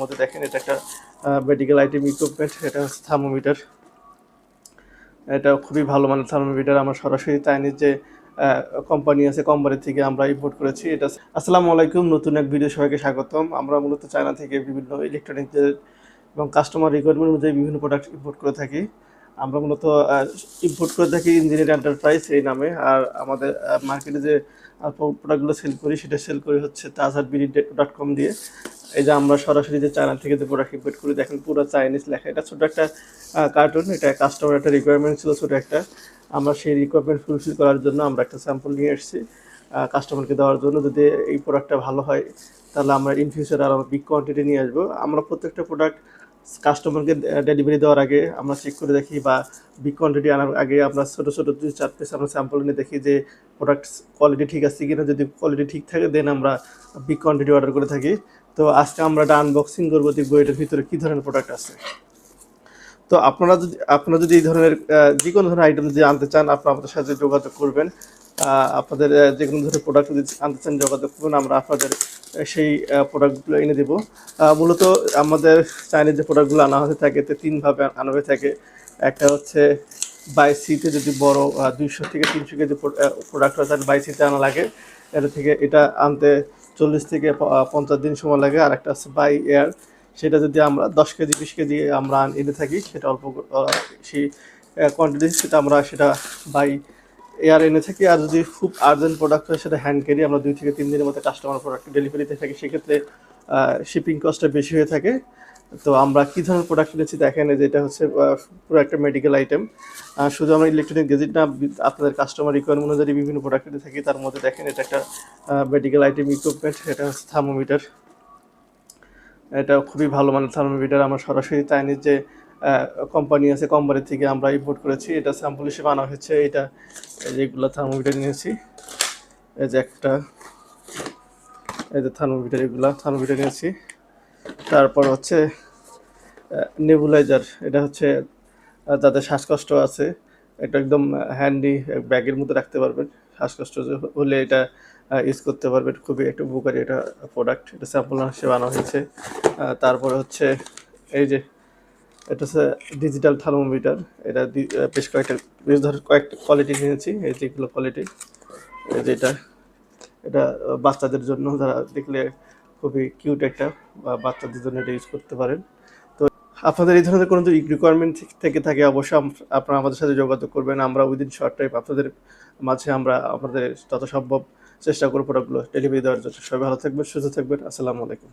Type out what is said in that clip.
মধ্যে দেখেন এটা একটা মেডিকেল আইটেম ইকুইপমেন্ট, এটা হচ্ছে থার্মোমিটার। এটা খুবই ভালো মানের থার্মোমিটার। আমরা সরাসরি চাইনিজ যে কোম্পানি আছে কোম্পানি থেকে আমরা ইম্পোর্ট করেছি এটা। আসসালামু আলাইকুম, নতুন এক ভিডিও সবাইকে স্বাগতম। আমরা মূলত চায়না থেকে বিভিন্ন ইলেকট্রনিক্সের এবং কাস্টমার রিকোয়ারমেন্ট অনুযায়ী বিভিন্ন প্রোডাক্ট ইম্পোর্ট করে থাকি। আমরা মূলত ইম্পোর্ট করে থাকি ইঞ্জিনিয়ার এন্টারপ্রাইজ এই নামে। আর আমাদের মার্কেটে যে প্রোডাক্টগুলো সেল করি সেটা সেল করি হচ্ছে tazharbidy.com দিয়ে। এই যে আমরা সরাসরি যে চায়না থেকে যে প্রোডাক্ট ইম্পোর্ট করি, দেখেন পুরো চাইনিজ লেখা। এটা ছোটো একটা কার্টুন, এটা কাস্টমার একটা রিকোয়ারমেন্ট ছিল ছোটো একটা। আমরা সেই রিকোয়ারমেন্ট ফুলফিল করার জন্য আমরা একটা স্যাম্পল নিয়ে এসেছি কাস্টমারকে দেওয়ার জন্য। যদি এই প্রোডাক্টটা ভালো হয় তাহলে আমরা ইন ফিউচার আরও বিগ কোয়ান্টিটি নিয়ে আসবো। আমরা প্রত্যেকটা প্রোডাক্ট কাস্টমারকে ডেলিভারি দেওয়ার আগে আমরা চেক করে দেখি, বা বিগ কোয়ান্টিটি আনার আগে আমরা ছোটো ছোটো 2-4 পিস আমরা স্যাম্পল নিয়ে দেখি যে প্রোডাক্ট কোয়ালিটি ঠিক আছে কিনা। যদি কোয়ালিটি ঠিক থাকে দেন আমরা বিগ কোয়ান্টিটি অর্ডার করে থাকি। তো আজকে আমরা এটা আনবক্সিং করবো, দেখবো এটার ভিতরে কী ধরনের প্রোডাক্ট আছে। তো আপনারা যদি এই ধরনের যে কোনো ধরনের আইটেম যদি আনতে চান, আপনারা আমাদের সাথে যোগাযোগ করবেন। আপনাদের যে কোনো ধরনের প্রোডাক্ট যদি আনতে চান যোগাযোগ করবেন, আমরা আপনাদের সেই প্রোডাক্টগুলো এনে দেবো। মূলত আমাদের চাইনিজ যে প্রোডাক্টগুলো আনা হয়ে থাকে এতে 3 ভাবে আনা হয়ে থাকে। একটা হচ্ছে বাই সিতে, যদি বড় 200 থেকে 300 কেজি প্রোডাক্ট হয় তাহলে বাই সিতে আনা লাগে। এটা আনতে 40 থেকে 50 দিন সময় লাগে। আর একটা হচ্ছে বাই এয়ার, সেটা যদি আমরা 10 কেজি 20 কেজি আমরা এনে থাকি, সেটা অল্প সেই কোয়ান্টিটি সেটা বাই এয়ার এনে থাকি। আর যদি খুব আর্জেন্ট প্রোডাক্ট হয় সেটা হ্যান্ড ক্যারি, আমরা 2 থেকে 3 দিনের মধ্যে কাস্টমার প্রোডাক্ট ডেলিভারিতে থাকি, সেক্ষেত্রে শিপিং কস্টটা বেশি হয়ে থাকে। তো আমরা কী ধরনের প্রোডাক্ট এনেছি দেখেন, যে এটা হচ্ছে পুরো একটা মেডিকেল আইটেম। শুধু আমরা ইলেকট্রনিক গেজেট না, আপনাদের কাস্টমার রিকোয়ারমেন্ট অনুযায়ী বিভিন্ন প্রোডাক্ট এনে থাকি। তার মধ্যে দেখেন এটা একটা মেডিকেল আইটেম ইকুইপমেন্ট, এটা হচ্ছে থার্মোমিটার। এটা খুবই ভালো মানের থার্মোমিটার। আমরা সরাসরি চাইনিজ যে কোম্পানি আছে কোম্পানি থেকে আমরা ইম্পোর্ট করেছি। এটা স্যাম্পল হিসেবে আনা হয়েছে। এটা যেগুলো থার্মোমিটার নিয়েছি, এই যে একটা, এই যে থার্মোমিটার নিয়েছি। তারপর হচ্ছে নেবুলাইজার, এটা হচ্ছে যাদের শ্বাসকষ্ট আছে এটা একদম হ্যান্ডি, ব্যাগের মধ্যে রাখতে পারবেন। শ্বাসকষ্ট হলে এটা ইউজ করতে পারবেন, খুবই একটা উপকারী এটা প্রোডাক্ট। এটা স্যাম্পল হিসেবে আনা হয়েছে। তারপরে হচ্ছে এই যে এটা হচ্ছে ডিজিটাল থার্মোমিটার। এটা কয়েকটা কোয়ালিটি নিয়েছি। এই যেগুলো কোয়ালিটি, যেটা এটা বাচ্চাদের জন্য, যারা দেখলে খুবই কিউট একটা, বাচ্চাদের জন্য এটা ইউজ করতে পারেন। তো আপনাদের এই ধরনের কোনো যদি রিকোয়ারমেন্ট থেকে থাকে অবশ্যই আপনারা আমাদের সাথে যোগাযোগ করবেন। আমরা উইদিন শর্ট টাইম আপনাদের মাঝে আমরা আমাদের যত সম্ভব চেষ্টা করব প্রোডাক্টগুলো ডেলিভারি দেওয়ার জন্য। সবাই ভালো থাকবেন, সুস্থ থাকবেন। আসসালামু আলাইকুম।